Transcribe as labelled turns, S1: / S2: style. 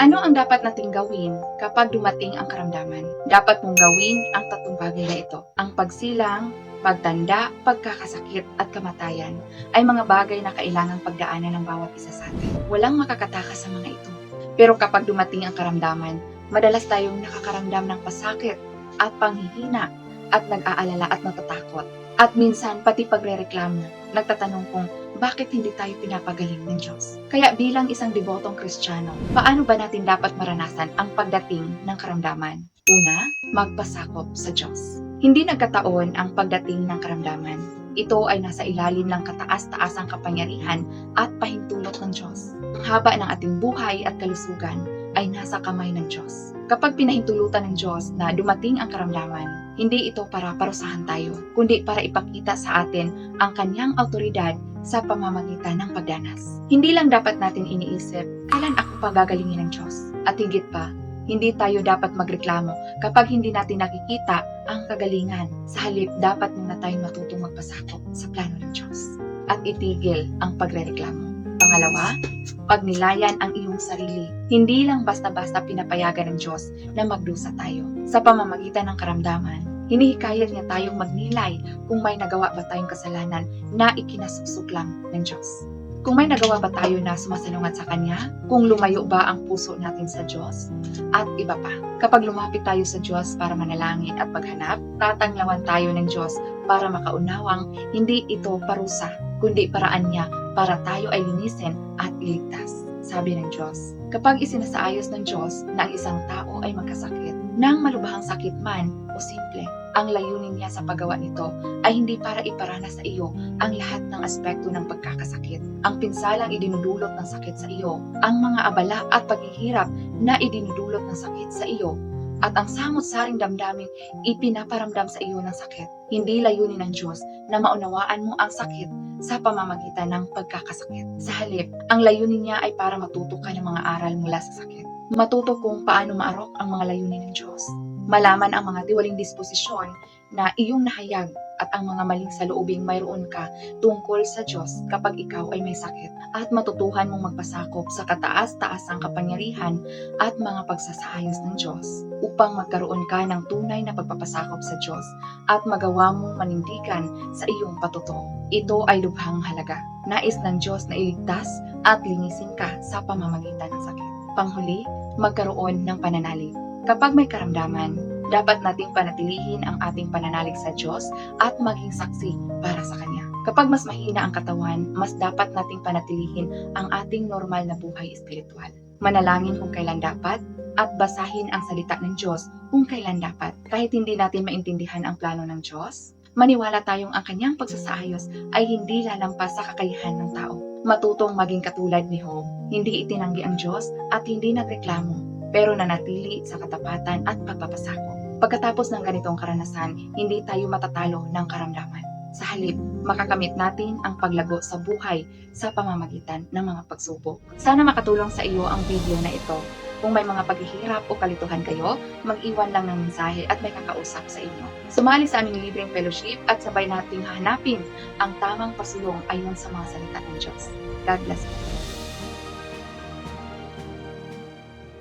S1: Ano ang dapat nating gawin kapag dumating ang karamdaman? Dapat mong gawin ang tatlong bagay na ito. Ang pagsilang, pagtanda, pagkakasakit at kamatayan ay mga bagay na kailangang pagdaanan ng bawat isa sa atin. Walang makakatakas sa mga ito. Pero kapag dumating ang karamdaman, madalas tayong nakakaramdam ng pasakit at panghihina at nag-aalala at natatakot. At minsan pati pagrereklamo, nagtatanong kung bakit hindi tayo pinapagaling ng Diyos. Kaya bilang isang debotong Kristiyano, paano ba natin dapat maranasan ang pagdating ng karamdaman? Una, magpasakop sa Diyos. Hindi nagkataon ang pagdating ng karamdaman. Ito ay nasa ilalim ng kataas-taasang kapangyarihan at pahintulot ng Diyos. Ang haba ng ating buhay at kalusugan ay nasa kamay ng Diyos. Kapag pinahintulutan ng Diyos na dumating ang karamdaman, hindi ito para parusahan tayo, kundi para ipakita sa atin ang kanyang autoridad sa pamamagitan ng pagdanas. Hindi lang dapat natin iniisip, kailan ako pagagalingin ng Diyos? At higit pa, hindi tayo dapat magreklamo kapag hindi natin nakikita ang kagalingan. Sa halip, dapat muna tayong matutong magpasakop sa plano ng Diyos at itigil ang pagrereklamo. Pangalawa, pagnilayan ang iyong sarili. Hindi lang basta-basta pinapayagan ng Diyos na magdusa tayo. Sa pamamagitan ng karamdaman, hinihikayat niya tayong magnilay kung may nagawa ba tayong kasalanan na ikinasuksok lang ng Diyos. Kung may nagawa ba tayo na sumasalungat sa Kanya, kung lumayo ba ang puso natin sa Diyos, at iba pa. Kapag lumapit tayo sa Diyos para manalangin at maghanap, tatanglawan tayo ng Diyos para makaunawang hindi ito parusa, kundi paraan niya para tayo ay linisin at iligtas. Sabi ng Diyos, kapag isinasaayos ng Diyos na ang isang tao ay magkasakit, ng malubhang sakit man o simple, ang layunin niya sa paggawa nito ay hindi para iparana sa iyo ang lahat ng aspekto ng pagkakasakit. Ang pinsalang idinudulot ng sakit sa iyo, ang mga abala at paghihirap na idinudulot ng sakit sa iyo, at ang samot-saring damdaming ipinaparamdam sa iyo ng sakit. Hindi layunin ng Diyos na maunawaan mo ang sakit sa pamamagitan ng pagkakasakit. Sa halip, ang layunin niya ay para matuto ka ng mga aral mula sa sakit. Matuto kung paano maarok ang mga layunin ng Diyos. Malaman ang mga tiwaling disposisyon na iyong nahayag at ang mga maling saloobing mayroon ka tungkol sa Diyos kapag ikaw ay may sakit, at matutuhan mong magpasakop sa kataas-taasang kapangyarihan at mga pagsasaayos ng Diyos upang magkaroon ka ng tunay na pagpapasakop sa Diyos at magawa mong manindigan sa iyong patutuo. Ito ay lubhang halaga. Nais ng Diyos na iligtas at linisin ka sa pamamagitan ng sakit. Panghuli, magkaroon ng pananalig. Kapag may karamdaman, dapat nating panatilihin ang ating pananalig sa Diyos at maging saksi para sa Kanya. Kapag mas mahina ang katawan, mas dapat nating panatilihin ang ating normal na buhay espiritual. Manalangin kung kailan dapat at basahin ang salita ng Diyos kung kailan dapat. Kahit hindi natin maintindihan ang plano ng Diyos, maniwala tayong ang Kanyang pagsasaayos ay hindi lalampas sa kakayahan ng tao. Matutong maging katulad ni Job, hindi itinanggi ang Diyos at hindi nagreklamo, pero nanatili sa katapatan at pagpapasakop. Pagkatapos ng ganitong karanasan, hindi tayo matatalo ng karamdaman. Sa halip, makakamit natin ang paglago sa buhay sa pamamagitan ng mga pagsubok. Sana makatulong sa iyo ang video na ito. Kung may mga paghihirap o kalituhan kayo, mag-iwan lang ng mensahe at may kakausap sa inyo. Sumali sa aming libreng fellowship at sabay nating hanapin ang tamang pasulong ayon sa mga salita ng Diyos. God bless you.